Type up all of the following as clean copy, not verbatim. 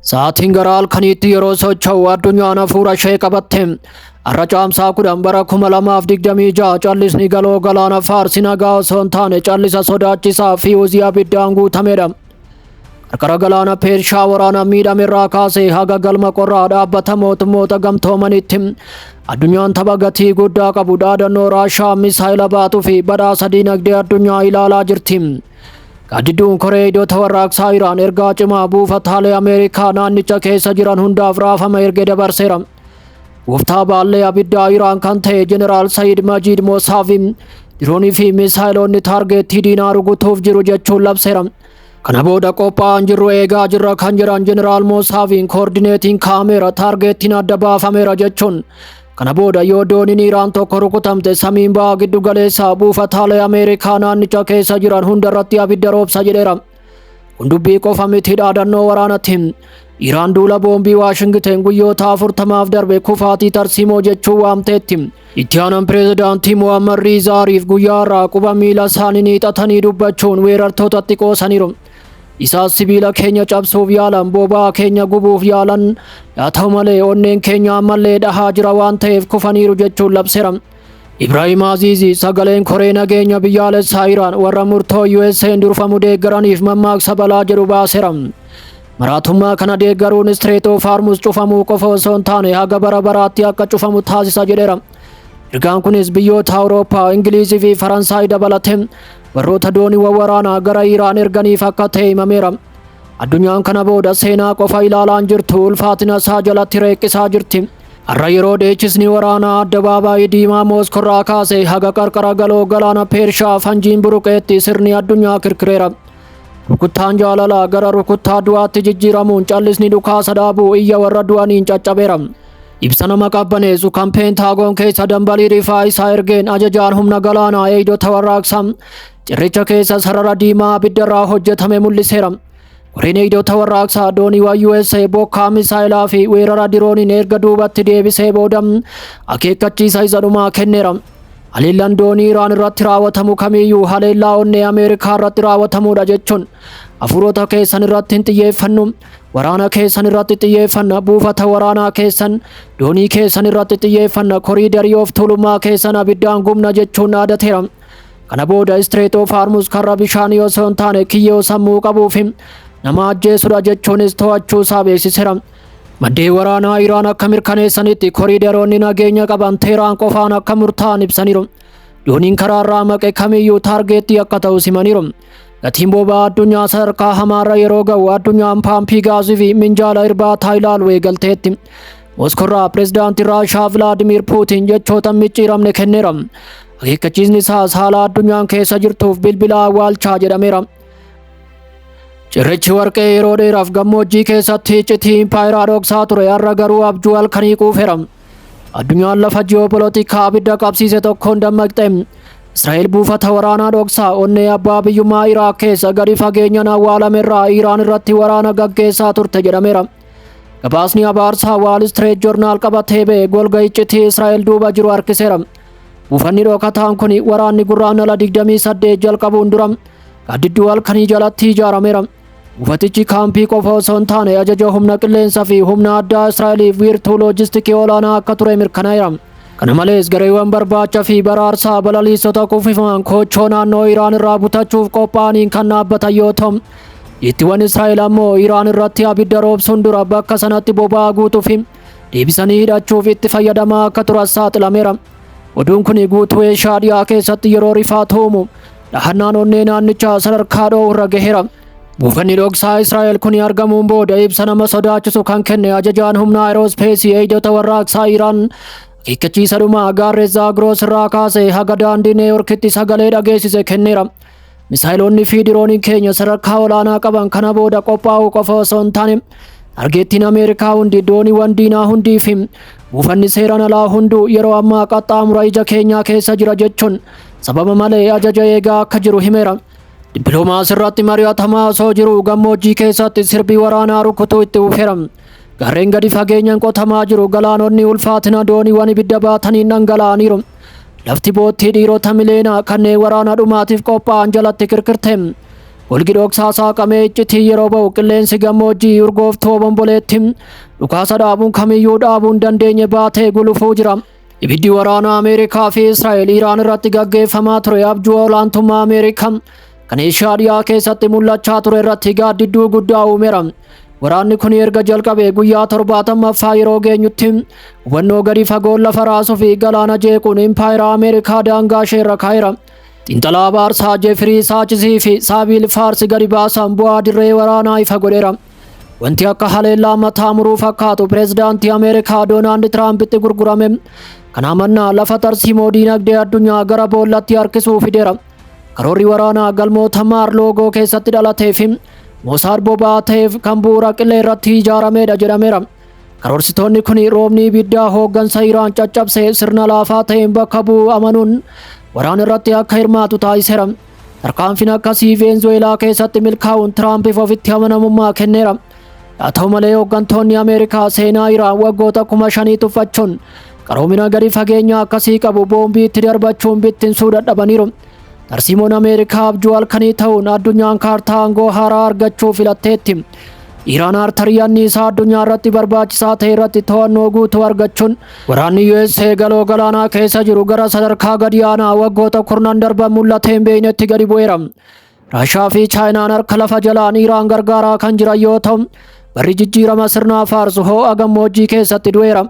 Sa'aatiin gara halkaniitti yeroo socho'u addunyaan hafuura ishee qabatte. Har'a caamsaa 10 bara 2026 callisni galoo galaana Faarsi nagaa osoo hin taane callisa sodaachisaa fi huzii abiddaan guutamedha. Qarqara galaana Pershiyaa waraana miidhamerraa kaasee haga galma qorraa dhaabbata mootummoota gamtoomanitti addunyaan tapha gatii guddaa qabu dhaadannoo Raashaa misaayila baatuu fi badhaasa diinagdee addunyaa ilaalaa jirti. Gaaddiduun Koreeyidoota warraaqsaa Iraan ergaa cimaa buufataalee Ameerikaa naannicha keessa jiran hundaaf raafama erge dabarseera. Gooftaa baallee abiddaa Iraan kan ta'e Jeneraal Saayid Majiid Moosaafi diroonii fi misaayiloonni taargeettii diinaa rukutuuf jiru jechuun labseera. Kana booda qophaa'an jirru eegaa jirra kan jedhan Jeneraal Moosaafiin koordineetiin kaa'ameera taargeettiin adda baafameera jechuun. Kana booda yoo dooniin Iraan tokko rukutamte samiin ba'aa giddu galeessaa buufataalee Ameerikaa naannicha keessa jiran hundarratti abidda roobsa jedheera. Kun dubbii qofa miti dhaadannoo waraanaatti. Iraan duula boombii Waashingten guyyoota 40 darbe kufaatii tarsiimoo jechuun waamteetti. Itti aanaan pireezidaantii Mohammad Riizaa Ariif guyyaa irraa quba miila isaanii hiixatanii dubbachuun weerartootatti qoosaniiru. Isaas sibiila keenya cabsuuf yaalan boba'aa keenya gubuuf yaalan yaa ta'u malee onneen keenya ammallee dhahaa jira waan ta'eef kufaniiru jechuun labseera. Ibraahim Aziizii sagaleen koree nageenya biyyaalessaa Iraan warra murtoo USA'n durfamu deeggaraniif mammaaksa balaa jedhu baaseera. Maraatummaa kana deeggaruun Strait of Hormuz cufamuu qofa osoo hin taane haga bara baraatti akka cufamu taasisa jedheera. Ergaan kunis biyyoota Awurooppaa, Ingilizii fi Faransaay dabalatee warroota dooniiwwan waraanaa gara Iraan erganiif akka ta'e himameera. Addunyaan kana booda seenaa qofa ilaalaan jirtu ulfaatina isaa jalatti reeqqisaa jirti. Har'a yeroo dheechisni waraanaa addabaabaayii diimaa Moskoorraa kaasee haga qarqara galoo galaana Pershiyaa fanjiin buruqeetti sirni addunyaa kirkireera. Rukuttaan jaalalaa gara rukuttaa du'aatti jijjiiramuun callisni dhukaasa dhaabuu iyya warra du'aniin caccabeera. Ibsa nama qabbaneessu kan Peentaagoon keessa dambalii rifaa isaa ergeen ajajaan humna galaanaa eegdota warraaqsaa cirricha keessa sarara diimaa abiddarraa hojjetame mul'iseera. Koreen eegdota warraaqsaa dooniiwwan USA bokkaa misaayilaa fi weerara dirooniin erga duubatti deebisee booda akeekkachiisa isa dhumaa kenneera. Haleellaan doonii Iraan irratti raawwatamu kamiyyuu haleellaa onnee Ameerikaa irratti raawwatamudha jechuun hafuurota keessan irratti hin xiyyeeffannu. Waraana keessan irratti xiyyeeffanna, buufata waraanaa keessan, doonii keessan irratti xiyyeeffanna, koriidarii of tuulummaa keessan abiddaan gubna jechuun dhaadateera. Kana booda Strait of Hormuz karra bishaanii osoo hin taane kiyyoo sammuu qabuu fi nama ajjeesudha jechuunis to'achuu isaa beeksiseera. Maddeen waraanaa Iraan akka mirkaneessanitti koriidaroonni nageenya qaban Teheraan qofaan akka murtaa'an ibsaniiru. Dooniin karaarraa maqe kamiyyuu taargeettii akka ta'u himaniiru. Gatiin boba'aa addunyaa sadarkaa hamaarra yeroo ga'u addunyaan paampii gaazii fi minjaala irbaataa ilaaluu eegalteetti. Moskoorraa pireezidaantii Raashaa Vilaadimiir Puutiin jechoota micciiramne kenneera. Akeekkachiisni isaas haala addunyaan keessa jirtuuf bilbila awwaalchaa jedhameera. Cirrichi warqee yeroo dheeraaf gammoojjii keessatti iccitii impaayiraa dhoksaa ture har'a garuu abjuu halkanii quufeera. Addunyaan lafa ji'opolitikaa abidda qabsiise tokkoon dammaqxe. Israa'el buufata waraanaa dhoksaa onnee abbaa biyyummaa Iraaq keessa gadi fageenyaan awwaalamerraa Iraan irratti waraana gaggeessaa turte jedhameera. Gabaasni abaarsaa Wall Street Journal qabatee ba'e golga iccitii Israa'el duuba jiru harkiseera. Buufanni dhokataan kun waraanni gurraandhala 28 jalqabuun dura gaaddidduu halkanii jalatti ijaarameera. Buufatichi kaampii qofa osoo hin taane ajaja humna qilleensaa fi humna addaa Israa'eliif wiirtuu loojistikii olaanaa akka ture mirkanaa'eera. Kana malees gareewwan barbaacha fi baraarsaa balaliistota kuffifaman koochoo naannoo Iraan irraa butachuuf qophaa'aniin kan dhaabbatan yoo ta'u, ittiiwwan Israa'el ammoo Iraan irratti abidda roobsuun dura bakka sanatti boba'aa guutuu fi deebisanii hidhachuuf itti fayyadamaa akka turan saaxilameera. Oduun kun guutuu Eeshiyaa dhiyaa keessatti yeroo rifaatu uumu dhahannaan onnee naannichaa sadarkaa dhoorra gaheera. Buufanni dhoksaa Israa'el kun argamuun booda ibsa nama sodaachisu kan kenne ajajaan humna aerospeesii eegdota warraaqsaa Iraan akeekkachiisa dhumaa gaarreen Zaagroos irraa kaasee haga daandii Neeyorkitti sagalee dhageessise kenneera. Misaayiloonni fi dirooniin keenya sadarkaa olaanaa qaban kana booda qophaa'uu qofa osoo hin taane taargeettiin Ameerikaa hundi dooniiwwan diinaa hundii fi buufanni seeraan alaa hunduu yeroo ammaa qaxxaamura ija keenyaa keessa jira jechuun sababa malee ajaja eegaa akka jiru himeera. Dippiloomaasii irratti mari'atamaa osoo jiru gammoojjii keessatti sirbii waraanaa rukutuu itti fufeera. Gaarreen gadi fageenyaan qotamaa jiru galaanonni ulfaatina dooniiwwan ibidda baataniin dhangala'aniiru. Lafti boottii dhiirota mileenaa kanneen waraana dhumaatiif qophaa'an jalatti kirkirte. Golgi dhoksaa saaqamee iccitii yeroo ba'u qilleensi gammoojjii urgooftuu bomboleetti dhukaasa dhaabuun kamiyyuu dhaabuu hin dandeenye baatee gulufuu jira. Ibiddi waraanaa Ameerikaa fi Israa'el Iraan irratti gaggeeffamaa ture abjuu olaantummaa Ameerikaa kan Eeshiyaa dhiyaa keessatti mul'achaa ture irratti gaaddidduu guddaa uumeera. Waraanni kun erga jalqabee guyyaa 70ffaa yeroo geenyutti hubannoo gadi fagoo lafa raasuu fi galaana jeequun impaayera Ameerikaa daangaa ishee irra kaa'eera. Xiinxalaa Baarsaa Jeefirii Saachisii fi Saabiil Faarsi gadi baasan bu'aa dirree waraanaa ifa godheera. Wanti akka haleellaa mataa muruu fakkaatu pireezidaantii Ameerikaa Doonaald Tiraampitti gurgurame kan amannaa lafa tarsiimoo diinagdee addunyaa gara boollatti harkisuu fideera. Karoorri waraanaa galmoota Maar-Loogoo keessatti dhalatee fi Mosaad boba'aa ta'eef kan bu'uura qillee irratti ijaaramedha jedhameera. Karoorsitoonni kun roobni ibiddaa hooggansa Iraan caccabsee sirna laafaa ta'een bakka bu'u amanuun waraana irratti akka hirmaatu taasiseera. Tarkaanfiin akkasii Veenzuweelaa keessatti milkaa'uun Tiraampiif ofitti amanamummaa kenneera. Haa ta'u malee hooggantoonni Ameerikaa seenaa Iraan waggoota 5,000 tuffachuun qaroomina gadi fageenya akkasii qabu boombii itti darbachuun bittinsuu dadhabaniiru. Tarsiimoon Ameerikaa abjuu halkanii ta'uun addunyaan kaartaa aangoo haaraa argachuu filatteetti. Iraan artarii anniisaa addunyaa irratti barbaachisaa ta'e irratti to'annoo guutuu argachuun waraanni USA galoo galaanaa keessa jiru gara sadarkaa gadi aanaa waggoota 10 darban mul'atee hin beeknetti gadi bu'eera. Raashiyaa fi Chaayinaan harka lafa jalaan Iraan gargaaraa kan jiran yoo ta'u, barri jijjiirama sirnaa faarsu ho'a gammoojjii keessatti du'eera.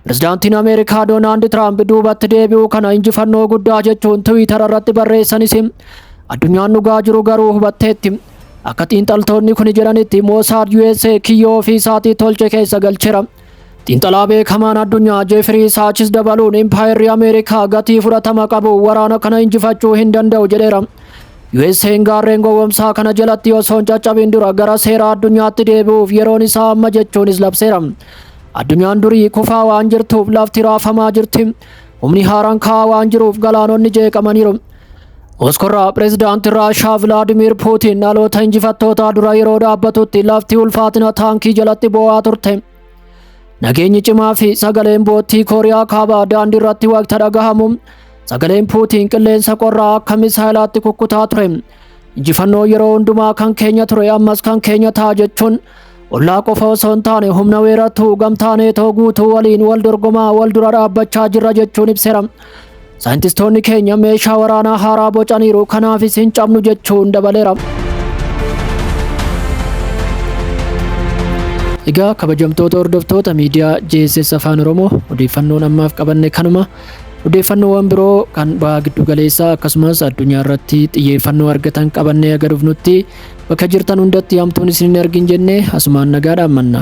Pireezidaantiin Ameerikaa Doonaald Tiraamp duubatti deebi'uu kana injifannoo guddaa jechuun Tiwiitara irratti barreessanis addunyaan dhugaa jiru garuu hubatteetti. Akka xiinxaltoonni kun jedhanitti Mosaad USA kiyyoo ofii isaatii tolche keessa galcheera. Xiinxalaa beekamaan addunyaa Jeefirii Saachis dabaluun impaayerri Ameerikaa gatii fudhatama qabu waraana kana injifachuu hin danda'u jedheera. USA'n gaarreen gowwoomsaa kana jalatti osoo hin caccabin dura gara seera addunyaatti deebi'uuf yeroon isaa amma jechuunis labseera. Addunyaan durii kufaa waan jirtuuf lafti raafamaa jirti. Humni haaraan ka'aa waan jiruuf galaanonni jeeqamaniiru. Moskoorraa pireezidaantii Raashiyaa Vilaadimiir Puutiin dhaloota injifattootaa dura yeroo dhaabbatutti lafti ulfaatina taankii jalatti boo'aa turte. Nageenyi cimaa fi sagaleen boottii Kooriyaa kaabaa daandii irratti waqta dhagahamu sagaleen Puutiin qilleensa qorraa akka misaayilaatti kukkutaa ture. Injifannoo yeroo hundumaa kan keenya ture ammas kan keenya ta'a jechuun ollaa qofa osoo hin taane humna weerartuu gamtaa neetoo guutuu waliin wal dorgomaa wal dura dhaabbachaa jirra jechuun ibseera. Saayintistoonni keenya meeshaa waraanaa haaraa bocaniiru kanaafis hin cabnu jechuun dabaleera. Egaa kabajamtoota hordoftoota miidiyaa JSS Afaan Oromoo odeeffannoon ammaaf qabanne kanuma. Odeeffannoowwan biroo kan ba'aa giddu galeessaa akkasumas addunyaa irratti xiyyeeffannoo argatan qabannee aga dhufnutti bakka jirtan hundatti hamtuun isin hin argin jennee asumaan nagaadhaan manna.